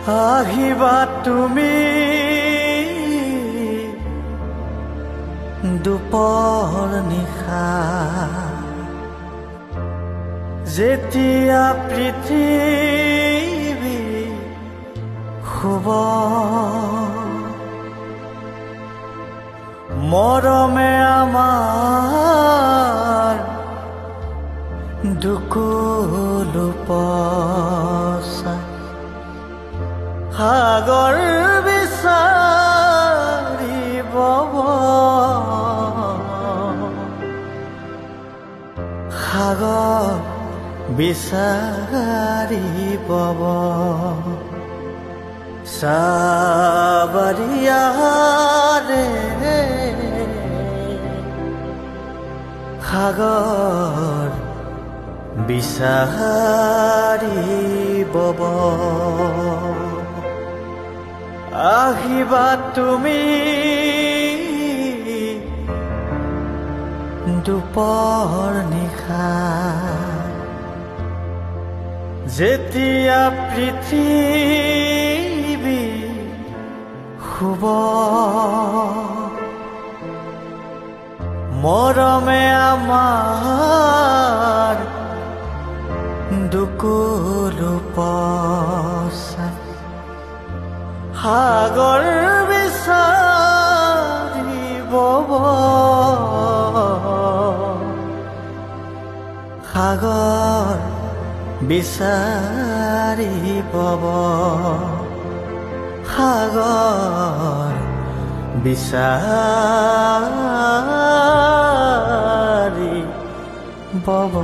আহিবা তুমি দুপৰ নিশা যেতিয়া পৃথিৱী শুব মৰমে আমাৰ দুকুলো পছা সাগৰ বিচাৰি বব সাগৰ বিচাৰি বব সাবৰিয়াৰে সাগৰ বিচাৰি বব আহিবা তুমি দুপৰ নিশা যেতিয়া পৃথিৱী শুব মৰমে আমাৰ দুকুলো পছা সাগৰ বিচাৰি বব সাগৰ বিচাৰি বব সাগৰ বিচাৰি বব